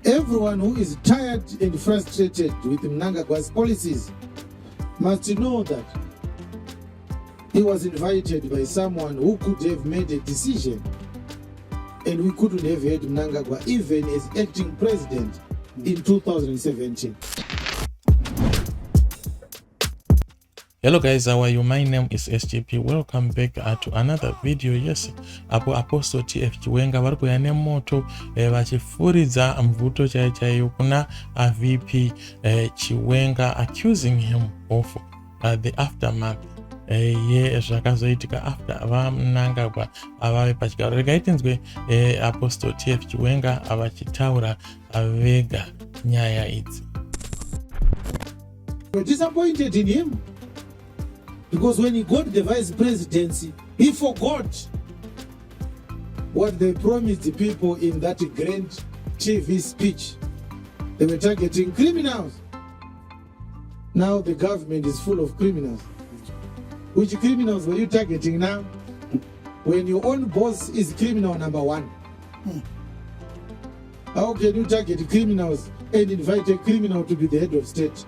Everyone who is tired and frustrated with Mnangagwa's policies must know that he was invited by someone who could have made a decision, and we couldn't have had Mnangagwa even as acting president in 2017. Hello guys, how are you? My name is SJP. Welcome back to another video. Yes, Apostole Tf Chiwenga vari kuya moto vachifuridza mvuto chaiyo kuna V.P.Chiwenga, accusing him of the aftermath zvakazoitika after vaMnangagwa vave pachigaro. Regai tinzwe Apostole Tf Chiwenga vachitaura vega nyaya idzi. We're disappointed in him because when he got the vice presidency, he forgot what they promised the people in that grand TV speech. They were targeting criminals. Now the government is full of criminals. Which criminals were you targeting now? When your own boss is criminal number one. How can you target criminals and invite a criminal to be the head of state?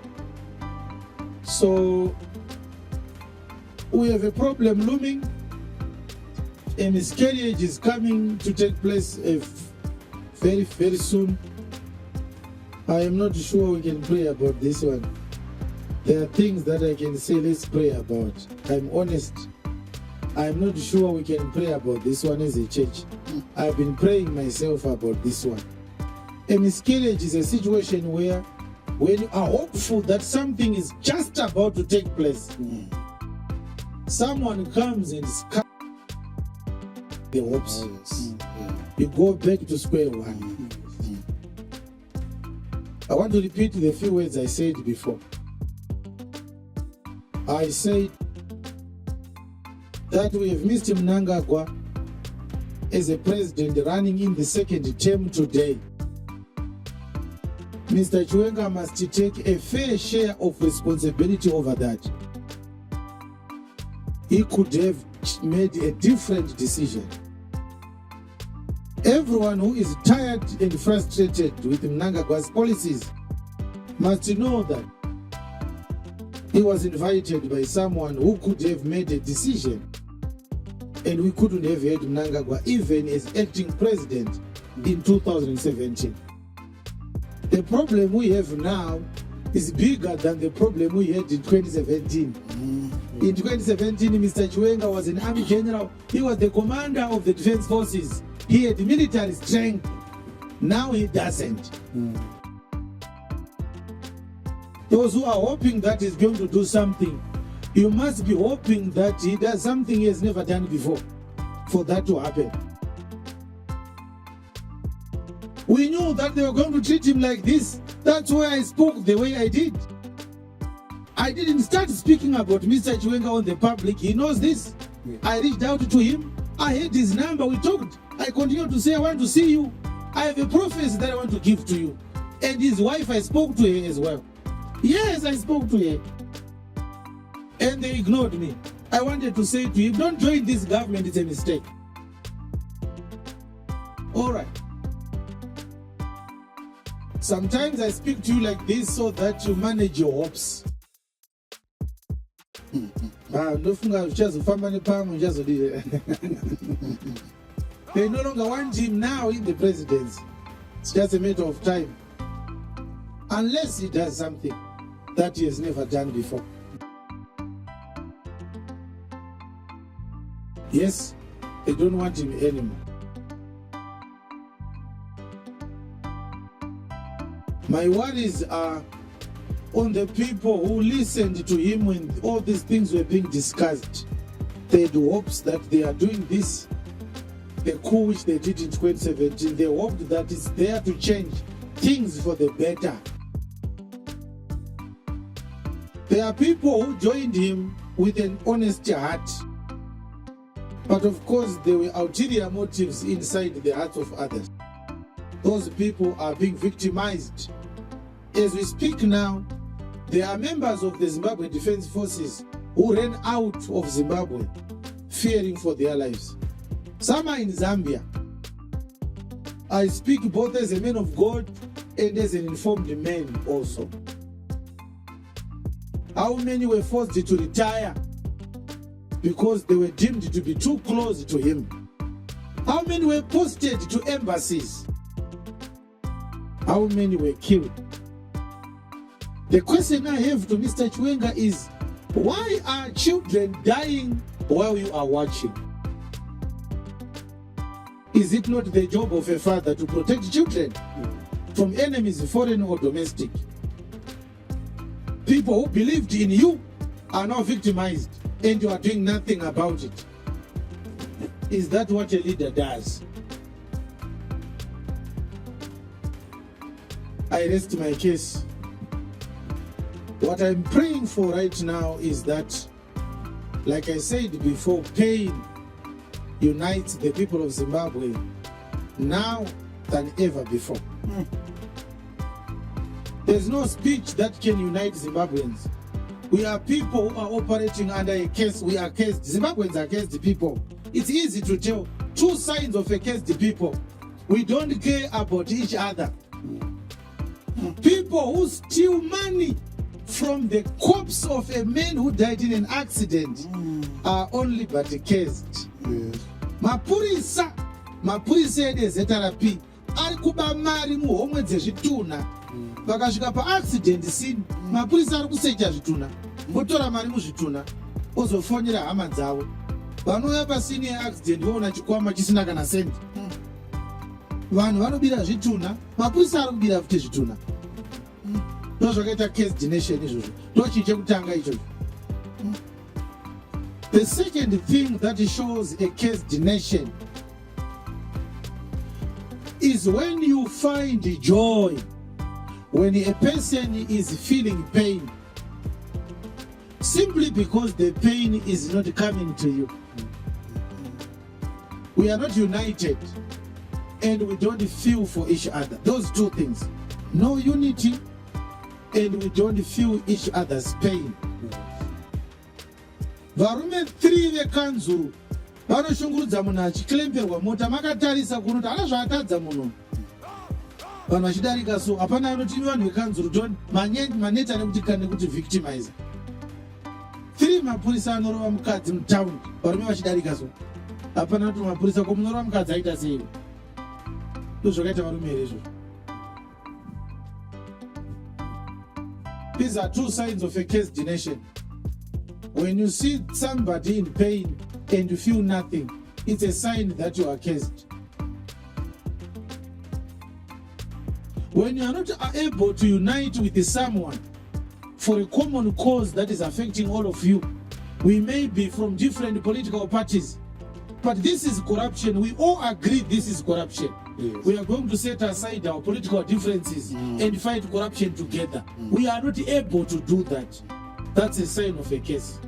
So we have a problem looming. A miscarriage is coming to take place very, very soon. I am not sure we can pray about this one. There are things that I can say, let's pray about. I'm honest. I'm not sure we can pray about this one as a church. I've been praying myself about this one. A miscarriage is a situation where when you are hopeful that something is just about to take place, someone comes and scatters the hopes. You go back to square one. I want to repeat the few words I said before. I said that we have missed Mnangagwa as a president running in the second term today. Mr. Chiwenga must take a fair share of responsibility over that. He could have made a different decision. Everyone who is tired and frustrated with Mnangagwa's policies must know that he was invited by someone who could have made a decision, and we couldn't have had Mnangagwa even as acting president in 2017. The problem we have now is bigger than the problem we had in 2017. In 2017, Mr. Chiwenga was an army general. He was the commander of the defense forces. He had military strength. Now he doesn't. Those who are hoping that he's going to do something, you must be hoping that he does something he has never done before for that to happen. We knew that they were going to treat him like this. That's why I spoke the way I did. I didn't start speaking about Mr. Chiwenga on the public. He knows this. I reached out to him. I had his number. We talked. I continued to say, I want to see you. I have a prophecy that I want to give to you. And his wife, I spoke to her as well. Yes, I spoke to her. And they ignored me. I wanted to say to him, don't join this government. It's a mistake. All right. Sometimes I speak to you like this so that you manage your hopes. They no longer want him now in the presidency. It's just a matter of time. Unless he does something that he has never done before. Yes, they don't want him anymore. My worries are on the people who listened to him when all these things were being discussed. They had hopes that they are doing this, the coup which they did in 2017. They hoped that it's there to change things for the better. There are people who joined him with an honest heart. But of course, there were ulterior motives inside the hearts of others. Those people are being victimized. As we speak now, there are members of the Zimbabwe Defense Forces who ran out of Zimbabwe, fearing for their lives. Some are in Zambia. I speak both as a man of God and as an informed man also? How many were forced to retire because they were deemed to be too close to him? How many were posted to embassies? How many were killed? The question I have to Mr. Chiwenga is, why are children dying while you are watching? Is it not the job of a father to protect children from enemies, foreign or domestic? People who believed in you are now victimized and you are doing nothing about it. Is that what a leader does? I rest my case. What I'm praying for right now is that, like I said before, pain unites the people of Zimbabwe now than ever before. There's no speech that can unite Zimbabweans. We are people who are operating under a curse. We are cursed. Zimbabweans are cursed people. It's easy to tell two sides of a cursed people. We don't care about each other. People who steal money from the corpse of a man who died in an accident are only but cursed. Mapurisa edezitarapi ari kuba mari muhomwe dzezvituna vakasvika paaccident scene mapurisa ari kusecha zvituna votora mari muzvituna ozofonyera hama dzavo vanouya pasini yeaccident voona chikwama chisina kana sendi. Vanhu vanobira zvituna, mapurisa ari kubira futi zvituna. Ndozvakaita case nation izvozvo. Ndochinje kutanga ichocho. The second thing that shows a case nation is when you find joy, when a person is feeling pain, simply because the pain is not coming to you. We are not united and we don't feel for each other. Those two things. No unity and we don't feel each other's pain. Varume 3 vekanzuru vanoshungurudza munhu achiklemperwa mota makatarisa kunoti ana zvaatadza munhu. Vanhu vachidarika so hapana anoti vanhu vekanzuru don't maneta nekuti victimize. 3 mapurisa anorova mukadzi mutaundi varume vachidarika so hapana kuti mapurisa komunorova mukadzi aita sei. Ndozvakaita varume here izvozvo. These are two signs of a cursed nation. When you see somebody in pain and you feel nothing, it's a sign that you are cursed. When you are not able to unite with someone for a common cause that is affecting all of you, we may be from different political parties, but this is corruption. We all agree this is corruption. Yes. We are going to set aside our political differences and fight corruption together. We are not able to do that. That's a sign of a case.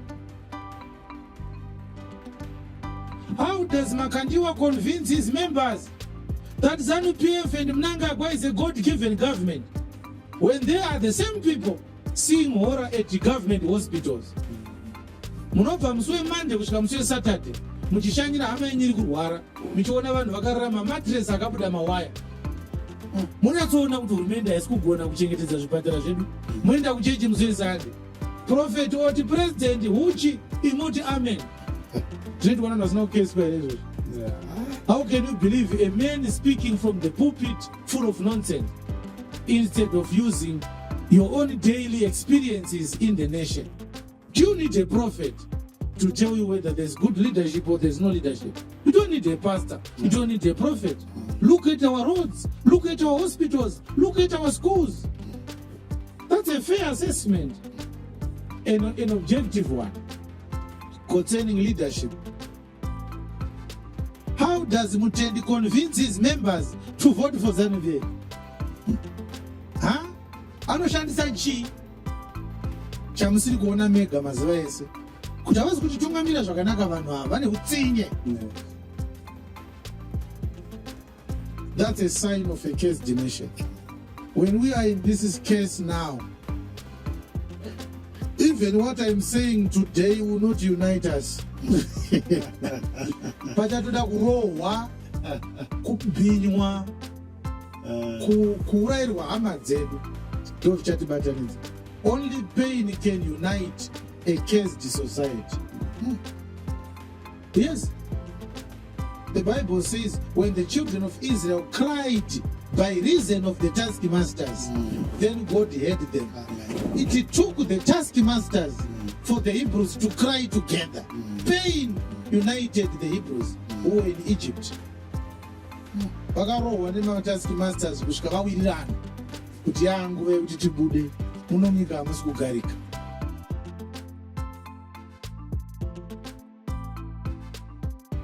How does Makandiwa convince his members that ZANU-PF and Mnangagwa is a God-given government when they are the same people seeing horror at the government hospitals? Munobva musi weMonday kusvika musi weSaturday muchishanyira hama yenyu iri kurwara muchiona vanhu vakararama matress akabuda mawaya. Munatsoona kuti hurumende haisi kugona kuchengetedza zvipatara zvedu. Muenda kuchechi musi weSunday. Prophet oti president huchi imoti amen. No case where it is. How can you believe a man speaking from the pulpit full of nonsense instead of using your own daily experiences in the nation? Do you need a prophet to tell you whether there's good leadership or there's no leadership? You don't need a pastor. You don't need a prophet. Look at our roads. Look at our hospitals. Look at our schools. That's a fair assessment and an objective one concerning leadership. How does Mutendi convince his members to vote for ZANU-PF? Anoshandisa chi chamusiri kuona mega mazuva ese kuti havasi kutitungamira zvakanaka vanhu ava vane utsinye. That's a sign of a cursed nation. When we are in this case now, even what I'm saying today will not unite us. Pachatoda kurohwa, kubhinywa, kuurayirwa hama dzedu ndo zvichatibatanidza. Only pain can unite a cursed society. Yes. The Bible says when the children of Israel cried by reason of the taskmasters, then God heard them. It took the taskmasters for the Hebrews to cry together. Pain united the Hebrews who were in Egypt. Vakarohwa nemataskmasters kusvika vawirirana kuti yanguva yekuti tibude muno nyika hamusi kugarika.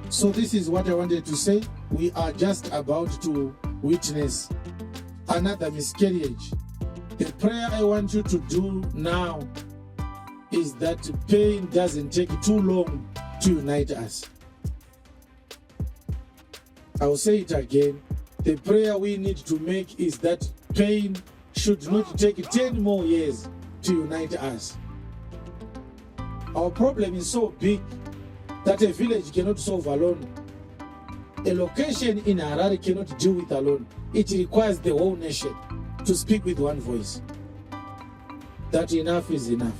So this is what I wanted to say. We are just about to witness another miscarriage. The prayer I want you to do now is that pain doesn't take too long to unite us. I will say it again. The prayer we need to make is that pain should not take 10 more years to unite us. Our problem is so big that a village cannot solve alone. A location in Harare cannot deal with alone. It requires the whole nation to speak with one voice. That enough is enough.